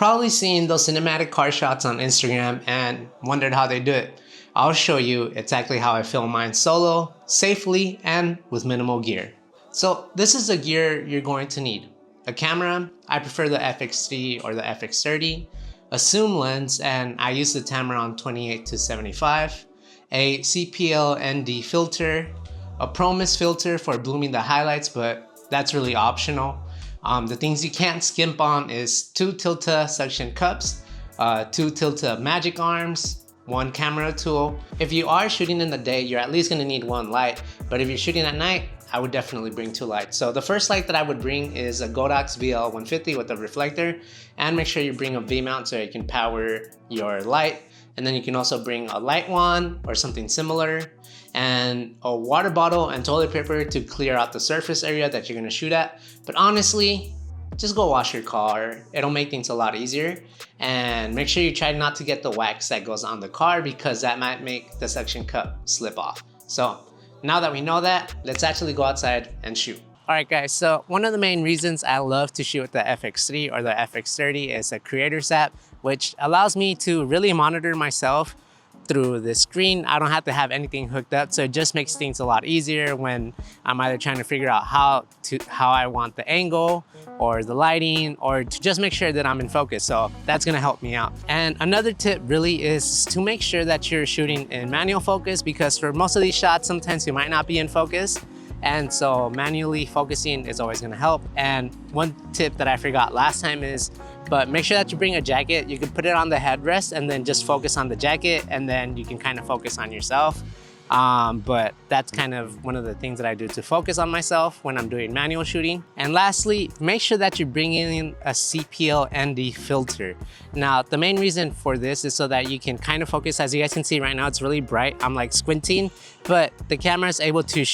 probably seen those cinematic car shots on Instagram and wondered how they do it. I'll show you exactly how I film mine solo, safely, and with minimal gear. So this is the gear you're going to need. A camera, I prefer the FX3 or the FX30, a zoom lens, and I use the Tamron 28-75, a CPL ND filter, a Pro Mist filter for blooming the highlights, but that's really optional. The things you can't skimp on is 2 Tilta suction cups, 2 Tilta magic arms, 1 camera tool. If you are shooting in the day, you're at least gonna need 1 light, but if you're shooting at night, I would definitely bring 2 lights. So the first light that I would bring is a Godox VL150 with a reflector, and make sure you bring a V-mount so you can power your light. And then you can also bring a light wand or something similar, and a water bottle and toilet paper to clear out the surface area that you're gonna shoot at. But honestly, just go wash your car. It'll make things a lot easier. And make sure you try not to get the wax that goes on the car, because that might make the suction cup slip off. So now that we know that, let's actually go outside and shoot. All right guys, so one of the main reasons I love to shoot with the FX3 or the FX30 is a creator's app, which allows me to really monitor myself through the screen. I don't have to have anything hooked up, so it just makes things a lot easier when I'm either trying to figure out how I want the angle or the lighting, or to just make sure that I'm in focus. So that's gonna help me out. And another tip really is to make sure that you're shooting in manual focus, because for most of these shots, sometimes you might not be in focus. And so manually focusing is always gonna help. And one tip that I forgot last time is, but make sure that you bring a jacket. You can put it on the headrest and then just focus on the jacket, and then you can kind of focus on yourself. But that's kind of one of the things that I do to focus on myself when I'm doing manual shooting. And lastly, make sure that you bring in a CPL ND filter. Now, the main reason for this is so that you can kind of focus. As you guys can see right now, it's really bright. I'm like squinting, but the camera is able to,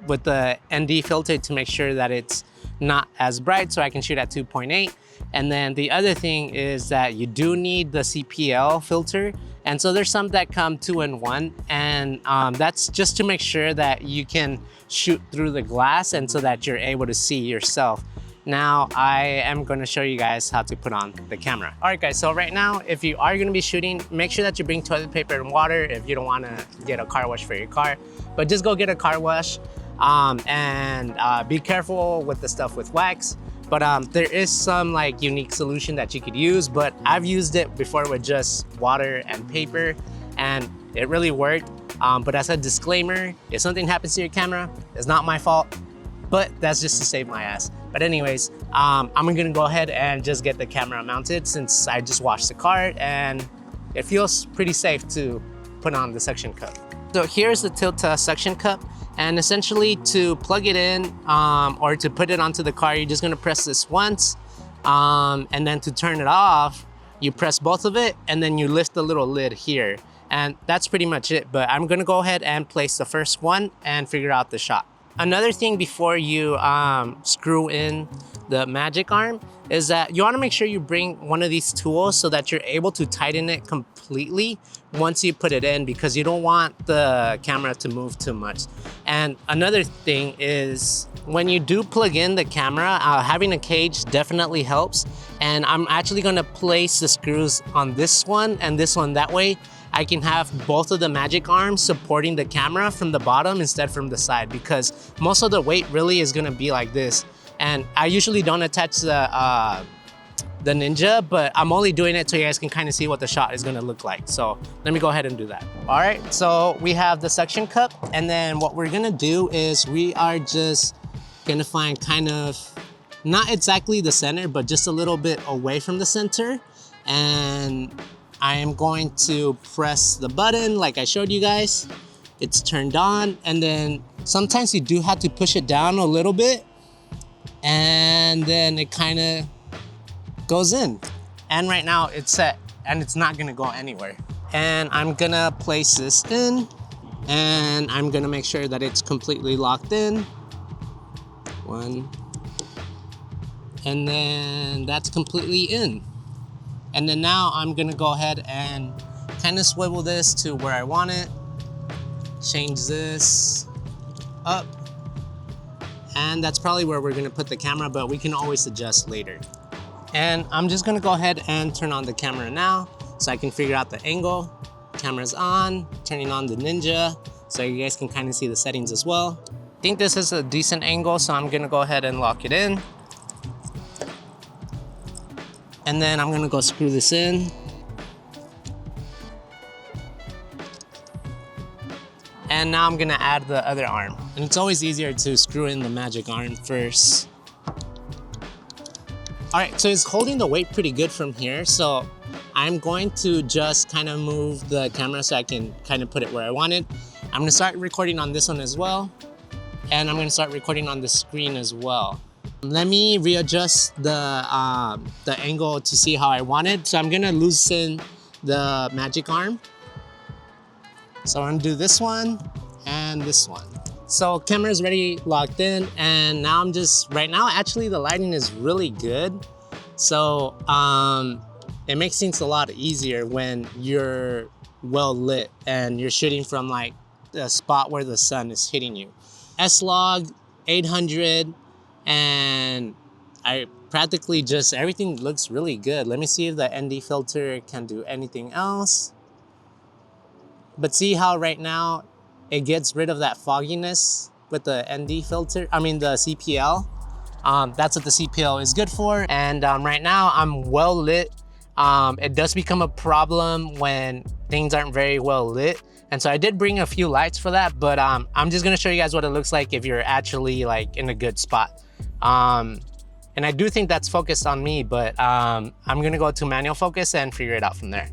with the ND filter, to make sure that it's not as bright, so I can shoot at 2.8. And then the other thing is that you do need the CPL filter. And so there's some that come 2-in-1, and that's just to make sure that you can shoot through the glass and so that you're able to see yourself. Now I am going to show you guys how to put on the camera. All right guys, so right now, if you are going to be shooting, make sure that you bring toilet paper and water if you don't want to get a car wash for your car, but just go get a car wash. And be careful with the stuff with wax. But there is some like unique solution that you could use, but I've used it before with just water and paper, and it really worked. But as a disclaimer, if something happens to your camera, it's not my fault, but that's just to save my ass. But anyways, I'm gonna go ahead and just get the camera mounted, since I just washed the car and it feels pretty safe to put on the suction cup. So here's the Tilta suction cup. And essentially, to plug it in or to put it onto the car, you're just gonna press this once, and then to turn it off, you press both of it, and then you lift the little lid here. And that's pretty much it, but I'm gonna go ahead and place the first one and figure out the shot. Another thing before you screw in the magic arm is that you wanna make sure you bring one of these tools so that you're able to tighten it completely once you put it in, because you don't want the camera to move too much. And another thing is, when you do plug in the camera, having a cage definitely helps. And I'm actually gonna place the screws on this one and this one. That way I can have both of the magic arms supporting the camera from the bottom instead from the side, because most of the weight really is gonna be like this. And I usually don't attach the Ninja, but I'm only doing it so you guys can kind of see what the shot is gonna look like. So let me go ahead and do that. All right, so we have the suction cup, and then what we're gonna do is we are just gonna find kind of, not exactly the center, but just a little bit away from the center. And I am going to press the button like I showed you guys. It's turned on, and then sometimes you do have to push it down a little bit, and then it kind of goes in. And right now it's set and it's not gonna go anywhere. And I'm gonna place this in, and I'm gonna make sure that it's completely locked in. One, and then that's completely in. And then now I'm gonna go ahead and kind of swivel this to where I want it, change this up, and that's probably where we're gonna put the camera, but we can always adjust later. And I'm just gonna go ahead and turn on the camera now so I can figure out the angle. Camera's on, turning on the Ninja so you guys can kind of see the settings as well. I think this is a decent angle, so I'm gonna go ahead and lock it in. And then I'm gonna go screw this in. And now I'm gonna add the other arm. And it's always easier to screw in the magic arm first. All right, so it's holding the weight pretty good from here. So I'm going to just kind of move the camera so I can kind of put it where I want it. I'm gonna start recording on this one as well. And I'm gonna start recording on the screen as well. Let me readjust the angle to see how I want it. So I'm gonna loosen the magic arm. So I'm gonna do this one and this one. So camera's already locked in, and now I'm just, right now, actually the lighting is really good. So it makes things a lot easier when you're well lit and you're shooting from like the spot where the sun is hitting you. S-Log 800, and I practically just, everything looks really good. Let me see if the ND filter can do anything else. But see how right now it gets rid of that fogginess with the ND filter, I mean the CPL. That's what the CPL is good for. And right now I'm well lit. It does become a problem when things aren't very well lit. And so I did bring a few lights for that, but I'm just gonna show you guys what it looks like if you're actually like in a good spot. And I do think that's focused on me, but I'm gonna go to manual focus and figure it out from there.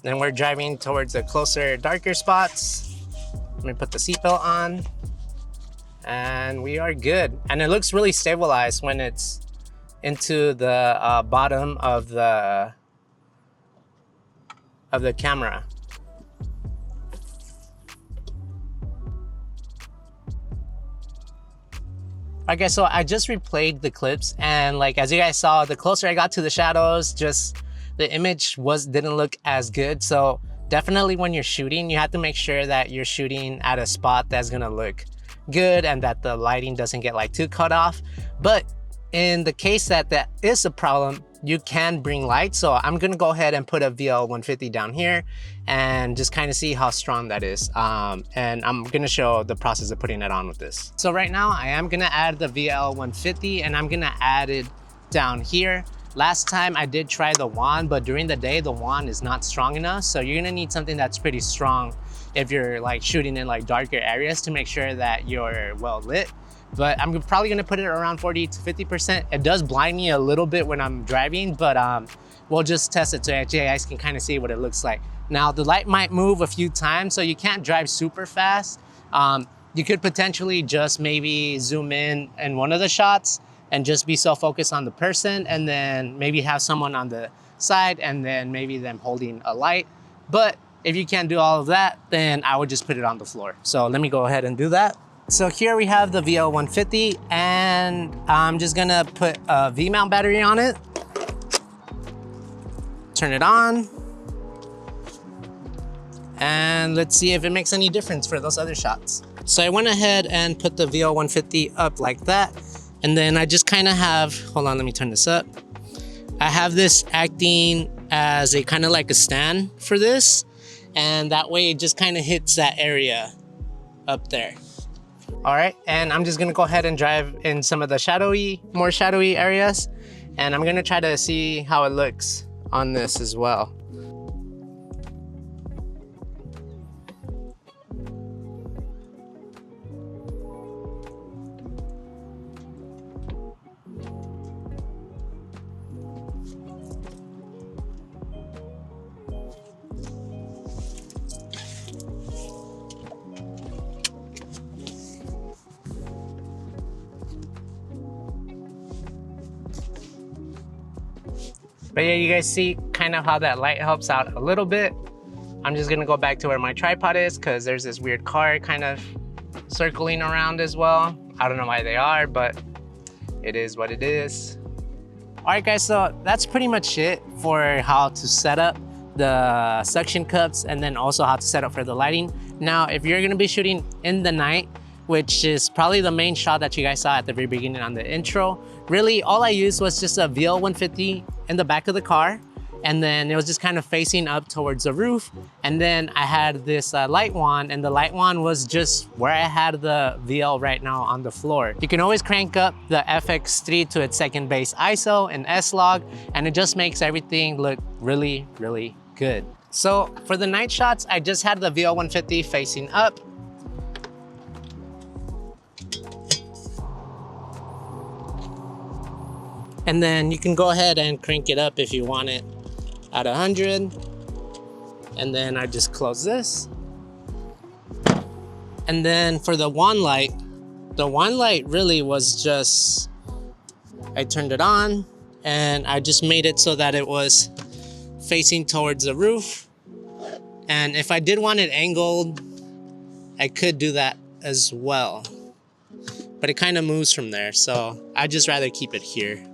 Then we're driving towards the closer, darker spots. Let me put the seatbelt on. And we are good. And it looks really stabilized when it's into the bottom of the camera. Okay, so I just replayed the clips, and like as you guys saw, the closer I got to the shadows, just the image didn't look as good. So definitely when you're shooting, you have to make sure that you're shooting at a spot that's gonna look good and that the lighting doesn't get like too cut off. But in the case that is a problem, you can bring light. So I'm gonna go ahead and put a VL150 down here and just kind of see how strong that is. And I'm gonna show the process of putting it on with this. So right now I am gonna add the VL150 and I'm gonna add it down here. Last time I did try the wand, but during the day, the wand is not strong enough. So you're gonna need something that's pretty strong if you're like shooting in like darker areas to make sure that you're well lit. But I'm probably gonna put it around 40 to 50%. It does blind me a little bit when I'm driving, but we'll just test it so you guys can kind of see what it looks like. Now the light might move a few times, so you can't drive super fast. You could potentially just maybe zoom in one of the shots and just be so focused on the person, and then maybe have someone on the side and then maybe them holding a light. But if you can't do all of that, then I would just put it on the floor. So let me go ahead and do that. So here we have the VL150, and I'm just gonna put a V-mount battery on it. Turn it on. And let's see if it makes any difference for those other shots. So I went ahead and put the VL150 up like that. And then I just kind of have, hold on, let me turn this up. I have this acting as a kind of like a stand for this. And that way it just kind of hits that area up there. All right, and I'm just gonna go ahead and drive in some of the more shadowy areas. And I'm gonna try to see how it looks on this as well. But yeah, you guys see kind of how that light helps out a little bit. I'm just gonna go back to where my tripod is because there's this weird car kind of circling around as well. I don't know why they are, but it is what it is. All right guys, so that's pretty much it for how to set up the suction cups and then also how to set up for the lighting. Now, if you're gonna be shooting in the night, which is probably the main shot that you guys saw at the very beginning on the intro, really all I used was just a VL150 in the back of the car, and then it was just kind of facing up towards the roof. And then I had this light wand, and the light wand was just where I had the VL right now on the floor. You can always crank up the FX3 to its second base ISO and S-Log, and it just makes everything look really, really good. So for the night shots, I just had the VL150 facing up. And then you can go ahead and crank it up if you want it at 100. And then I just close this. And then for the wand light really was just, I turned it on and I just made it so that it was facing towards the roof. And if I did want it angled, I could do that as well. But it kind of moves from there, so I'd just rather keep it here.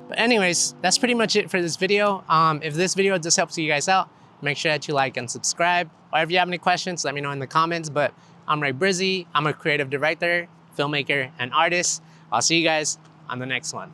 But anyways, that's pretty much it for this video. If this video just helps you guys out, make sure that you like and subscribe. Or if you have any questions, let me know in the comments. But I'm Ray Brizzy. I'm a creative director, filmmaker, and artist. I'll see you guys on the next one.